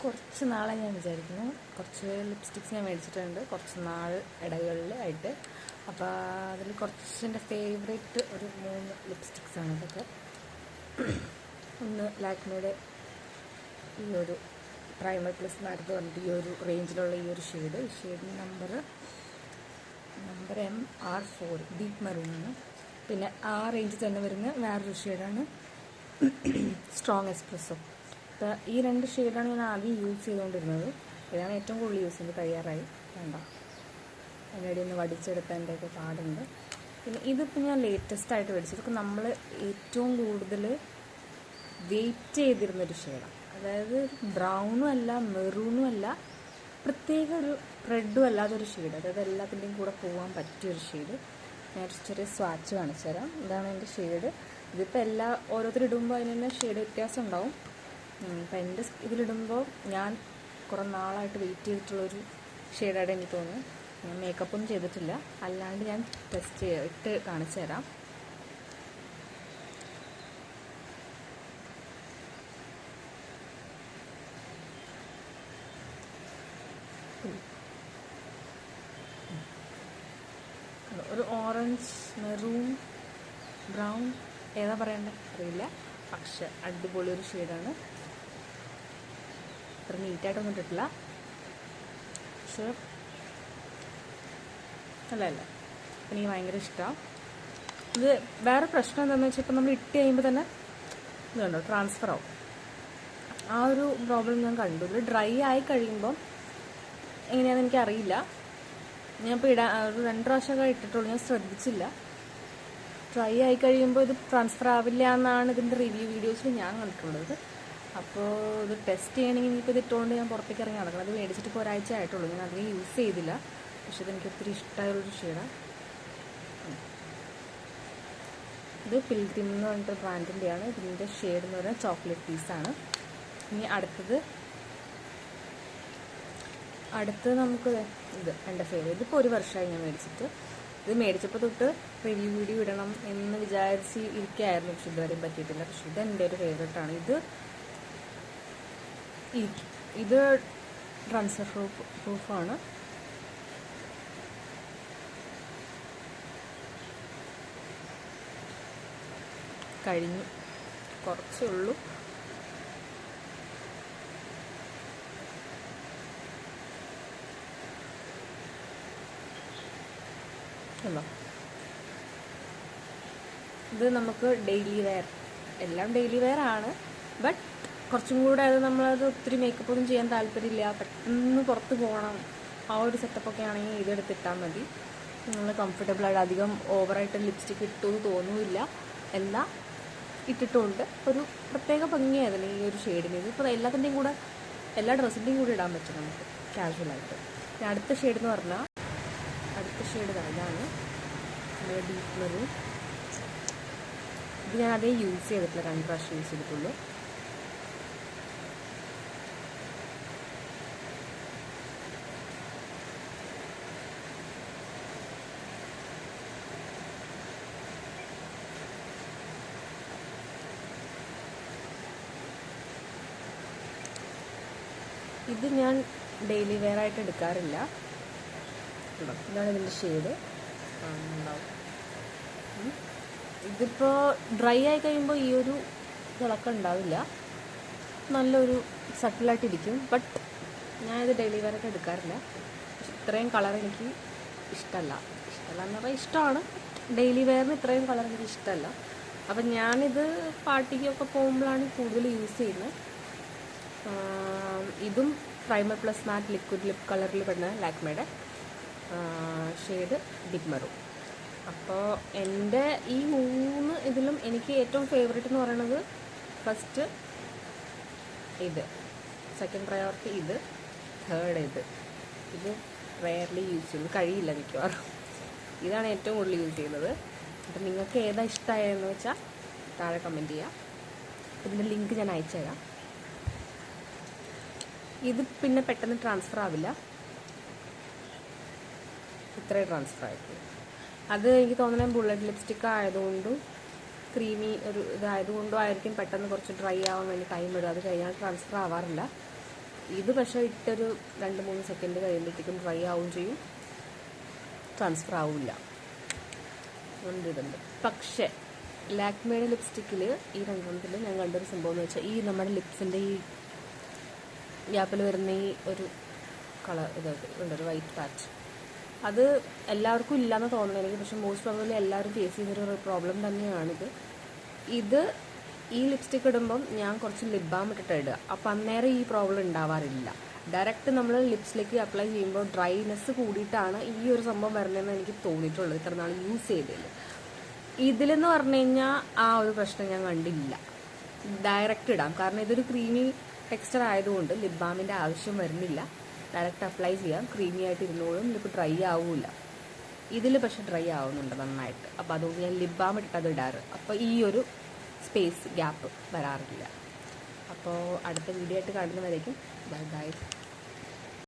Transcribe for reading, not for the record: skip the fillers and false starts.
കുറച്ച് നാളെ ഞാൻ വിചാരിക്കുന്നു. കുറച്ച് ലിപ്സ്റ്റിക്സ് ഞാൻ മേടിച്ചിട്ടുണ്ട് കുറച്ച് നാൾ ഇടകളിൽ ആയിട്ട്. അപ്പോൾ അതിൽ കുറച്ച് എൻ്റെ ഫേവറേറ്റ് ഒരു 3 ലിപ്സ്റ്റിക്സാണ് ഇതൊക്കെ. ഒന്ന് ലാക്മേയുടെ ഈ ഒരു പ്രൈമർ പ്ലസ് മാറ്റ് പറഞ്ഞിട്ട് ഈ ഒരു റേഞ്ചിലുള്ള ഈ ഒരു ഷെയ്ഡിൻ്റെ നമ്പർ MR4 ഡീപ്പ് മെറൂണാണ്. പിന്നെ ആ റേഞ്ചിൽ തന്നെ വരുന്ന വേറൊരു ഷെയ്ഡാണ് സ്ട്രോങ് എസ്പ്രസ്സോ. അപ്പോൾ ഈ 2 ഷെയ്ഡാണ് ഞാൻ ആദ്യം യൂസ് ചെയ്തുകൊണ്ടിരുന്നത്. ഇതാണ് ഏറ്റവും കൂടുതൽ യൂസ് ചെയ്ത് കഴിയാറായി. വേണ്ട അതിൻ്റെ ഇടയിൽ നിന്ന് വടിച്ചെടുത്തതിൻ്റെയൊക്കെ പാടുണ്ട്. പിന്നെ ഇതിപ്പോൾ ഞാൻ ലേറ്റസ്റ്റായിട്ട് മേടിച്ചത്. ഇതൊക്കെ നമ്മൾ ഏറ്റവും കൂടുതൽ വെയിറ്റ് ചെയ്തിരുന്നൊരു ഷെയ്ഡാണ്. അതായത് ബ്രൗണും അല്ല മെറൂണും അല്ല പ്രത്യേക ഒരു റെഡും അല്ലാതൊരു ഷെയ്ഡ്. അതായത് എല്ലാത്തിൻ്റെയും കൂടെ പോകാൻ പറ്റിയൊരു ഷെയ്ഡ്. ഞാൻ ചെറിയ സ്വാച്ച് കാണിച്ചു തരാം. ഇതാണ് എൻ്റെ ഷെയ്ഡ്. ഇതിപ്പോൾ ഓരോരുത്തരിടുമ്പോൾ അതിന് തന്നെ ഷെയ്ഡ് വ്യത്യാസം ഉണ്ടാവും. അപ്പം എൻ്റെ ഇതിലിടുമ്പോൾ ഞാൻ കുറേ നാളായിട്ട് വെയിറ്റ് ചെയ്തിട്ടുള്ളൊരു ഷെയ്ഡായിട്ട് എനിക്ക് തോന്നുന്നു. ഞാൻ മേക്കപ്പൊന്നും ചെയ്തിട്ടില്ല, അല്ലാണ്ട് ഞാൻ ടെസ്റ്റ് ഇട്ട് കാണിച്ചു തരാം. ഒരു ഓറഞ്ച് മെറൂൺ ബ്രൗൺ ഏതാ പറയണ്ടത് അറിയില്ല, പക്ഷെ അടിപൊളി ഒരു ഷെയ്ഡാണ്. അത്ര നീറ്റായിട്ടൊന്നും ഇട്ടിട്ടില്ല, പക്ഷെ അല്ല എനിക്ക് ഭയങ്കര ഇഷ്ടമാണ്. ഇത് വേറെ പ്രശ്നം എന്താണെന്ന് വെച്ചാൽ ഇപ്പോൾ നമ്മൾ ഇട്ട് കഴിയുമ്പോൾ തന്നെ ഇതുണ്ടോ ട്രാൻസ്ഫർ ആവും. ആ ഒരു പ്രോബ്ലം ഞാൻ കണ്ടു. ഇത് ഡ്രൈ ആയി കഴിയുമ്പം എങ്ങനെയാണെന്ന് എനിക്കറിയില്ല. ഞാനിപ്പോൾ ഒരു 2 പ്രാവശ്യമൊക്കെ ഇട്ടിട്ടുള്ളൂ, ഞാൻ ശ്രദ്ധിച്ചില്ല. ഡ്രൈ ആയി കഴിയുമ്പോൾ ഇത് ട്രാൻസ്ഫർ ആവില്ല എന്നാണ് ഇതിൻ്റെ റിവ്യൂ വീഡിയോസിൽ ഞാൻ കണ്ടിട്ടുള്ളത്. അപ്പോൾ ഇത് ടെസ്റ്റ് ചെയ്യണമെങ്കിൽ ഇനിയിപ്പോൾ ഇത് ഇട്ടുകൊണ്ട് ഞാൻ പുറത്തേക്ക് ഇറങ്ങി നടക്കണം. അത് മേടിച്ചിട്ട് ഇപ്പോൾ ഒരാഴ്ച ആയിട്ടുള്ളൂ. ഞാൻ അധികം യൂസ് ചെയ്തില്ല, പക്ഷെ ഇതെനിക്ക് ഒത്തിരി ഇഷ്ടമായൊരു ഷെയ്ഡാണ്. ഇത് പിൽഗ്രിം എന്ന് പറഞ്ഞിട്ട് ബ്രാൻഡിൻ്റെയാണ്. ഇതിൻ്റെ ഷെയ്ഡ് എന്ന് പറഞ്ഞാൽ ചോക്ലേറ്റ് പീസാണ്. ഇനി അടുത്ത് നമുക്ക് ഇത് എൻ്റെ ഫേവറേറ്റ്. ഇതിപ്പോൾ 1 വർഷമായി ഞാൻ മേടിച്ചിട്ട്. ഇത് മേടിച്ചപ്പോൾ തൊട്ട് റിവ്യൂ വീഡിയോ ഇടണം എന്ന് വിചാരിച്ച് ഇരിക്കുകയായിരുന്നു, പക്ഷെ ഇതുവരെയും പറ്റിയിട്ടില്ല. പക്ഷെ ഇത് എൻ്റെ ഒരു ഫേവറേറ്റാണ്. ഇത് ട്രാൻസ്ഫർ പ്രൂഫാണ്. കഴിഞ്ഞു, കുറച്ചേ ഉള്ളൂ. അല്ലോ ഇത് നമുക്ക് ഡെയിലി വെയർ, എല്ലാം ഡെയിലി വെയർ ആണ്. ബട്ട് കുറച്ചും കൂടെ അത് നമ്മളത് ഒത്തിരി മേക്കപ്പ് ഒന്നും ചെയ്യാൻ താല്പര്യമില്ല, പെട്ടെന്ന് പുറത്ത് പോകണം, ആ ഒരു സെറ്റപ്പൊക്കെ ആണെങ്കിൽ ഇതെടുത്തിട്ടാൽ മതി. നമ്മൾ കംഫർട്ടബിളായിട്ട് അധികം ഓവറായിട്ട് ലിപ്സ്റ്റിക്ക് ഇട്ടെന്ന് തോന്നുന്നില്ല. എല്ലാം ഇട്ടിട്ടുകൊണ്ട് ഒരു പ്രത്യേക ഭംഗിയായിരുന്നു ഈ ഒരു ഷെയ്ഡിന്. ഇതിപ്പോൾ എല്ലാത്തിൻ്റെയും കൂടെ എല്ലാ ഡ്രസ്സിൻ്റെയും കൂടെ ഇടാൻ പറ്റും നമുക്ക് കാഷ്വലായിട്ട്. അടുത്ത ഷെയ്ഡ് എന്ന് പറഞ്ഞാൽ ഇതാണ് നമ്മുടെ ഡീപ്പ് മെറൂൺ. ഇത് ഞാൻ അതേ യൂസ് ചെയ്തിട്ടില്ല, 2 പ്രാവശ്യം യൂസ് ചെയ്തിട്ടുള്ളൂ. ഇത് ഞാൻ ഡെയിലി വെയർ ആയിട്ട് എടുക്കാറില്ല. ഇതാണ് ഇതിൻ്റെ ഷെയ്ഡ് ഉണ്ടാവും. ഇതിപ്പോൾ ഡ്രൈ ആയി കഴിയുമ്പോൾ ഈ ഒരു തിളക്കം ഉണ്ടാവില്ല, നല്ലൊരു സട്ടിലായിട്ടിരിക്കും. ബട്ട് ഞാനിത് ഡെയിലി വെയറൊക്കെ എടുക്കാറില്ല. പക്ഷെ ഇത്രയും കളർ എനിക്ക് ഇഷ്ടമല്ല എന്ന് പറഞ്ഞാൽ ഇഷ്ടമാണ്, ഡെയിലി വെയറിന് ഇത്രയും കളർ എനിക്ക് ഇഷ്ടമല്ല. അപ്പം ഞാനിത് പാർട്ടിക്കൊക്കെ പോകുമ്പോഴാണ് കൂടുതൽ യൂസ് ചെയ്യുന്നത്. ഇതും പ്രൈമർ പ്ലസ് മാറ്റ് ലിക്വിഡ് ലിപ് കളറിൽ പെടുന്ന ലാക്മേയുടെ ഷെയ്ഡ് ഡീപ്പ് മെറൂൺ. അപ്പോൾ എൻ്റെ ഈ 3 ഇതിലും എനിക്ക് ഏറ്റവും ഫേവറേറ്റ് എന്ന് പറയുന്നത് ഫസ്റ്റ് ഇത്, സെക്കൻഡ് പ്രയോറിറ്റി ഇത്, തേർഡ് ഇത് റെയർലി യൂസ് ചെയ്യുന്നത്, കഴിയില്ല മിക്കവാറും. ഇതാണ് ഏറ്റവും കൂടുതൽ യൂസ് ചെയ്യുന്നത്. അപ്പം നിങ്ങൾക്ക് ഏതാ ഇഷ്ടമായതെന്ന് വെച്ചാൽ താഴെ കമൻറ്റ് ചെയ്യാം. ഇതിൻ്റെ ലിങ്ക് ഞാൻ അയച്ചു തരാം. ഇത് പിന്നെ പെട്ടെന്ന് ട്രാൻസ്ഫർ ആവില്ല, ഇത്രയും ട്രാൻസ്ഫർ ആയിട്ടുള്ളൂ. അത് എനിക്ക് തോന്നുന്നത് ബുള്ളറ്റ് ലിപ്സ്റ്റിക്ക് ആയതുകൊണ്ടും ക്രീമി ഒരു ഇതായതുകൊണ്ടും ആയിരിക്കും പെട്ടെന്ന് കുറച്ച് ഡ്രൈ ആവാൻ വേണ്ടി ടൈം ഇടും. അത് കഴിഞ്ഞാൽ ട്രാൻസ്ഫർ ആവാറില്ല. ഇത് പക്ഷേ ഇട്ടൊരു 2-3 സെക്കൻഡ് കഴിയുമ്പോഴത്തേക്കും ഡ്രൈ ആവുകയും ചെയ്യും, ട്രാൻസ്ഫർ ആവില്ല. ഇതുണ്ട്. പക്ഷേ ലാക്മേയുടെ ലിപ്സ്റ്റിക്കിൽ ഈ 2 ഞാൻ കണ്ടൊരു സംഭവം എന്ന് വെച്ചാൽ, ഈ നമ്മുടെ ലിപ്സിൻ്റെ ഈ ഗ്യാപ്പിൽ വരുന്ന ഈ ഒരു കളർ ഇതൊക്കെ ഉണ്ടൊരു വൈറ്റ് പാച്ച്, അത് എല്ലാവർക്കും ഇല്ലയെന്ന് തോന്നുന്നു എനിക്ക്. പക്ഷേ മോസ്റ്റ് പ്രോബബ്ലി എല്ലാവരും ഫേസ് ചെയ്യുന്നൊരു പ്രോബ്ലം തന്നെയാണിത്. ഈ ലിപ്സ്റ്റിക്ക് ഇടുമ്പം ഞാൻ കുറച്ച് ലിപ് ബാം ഇട്ടിട്ട് ഇടുക. അപ്പം അന്നേരം ഈ പ്രോബ്ലം ഉണ്ടാവാറില്ല. ഡയറക്റ്റ് നമ്മൾ ലിപ്സിലേക്ക് അപ്ലൈ ചെയ്യുമ്പോൾ ഡ്രൈനെസ് കൂടിയിട്ടാണ് ഈ ഒരു സംഭവം വരുന്നതെന്ന് എനിക്ക് തോന്നിയിട്ടുള്ളത് ഇത്ര നാൾ യൂസ് ചെയ്തതിൽ. ഇതിലെന്ന് പറഞ്ഞു കഴിഞ്ഞാൽ ആ ഒരു പ്രശ്നം ഞാൻ കണ്ടില്ല. ഡയറക്റ്റ് ഇടാം, കാരണം ഇതൊരു ക്രീമി ടെക്സ്ചർ ആയതുകൊണ്ട് ലിപ് ബാമിൻ്റെ ആവശ്യം വരുന്നില്ല. ഡയറക്റ്റ് അപ്ലൈ ചെയ്യാം, ക്രീമി ആയിട്ട് ഇരുന്നോളും, ലിപ്പ് ഡ്രൈ ആവില്ല. ഇതിൽ പക്ഷെ ഡ്രൈ ആവുന്നുണ്ട് നന്നായിട്ട്. അപ്പോൾ അതുകൊണ്ട് ഞാൻ ലിപ് ബാം ഇട്ടത് ഇടാറ്. അപ്പോൾ ഈ ഒരു സ്പേസ് ഗ്യാപ്പ് വരാറില്ല. അപ്പോൾ അടുത്ത വീഡിയോ ആയിട്ട് കാണുന്നവരേക്കും ബൈ ബൈ.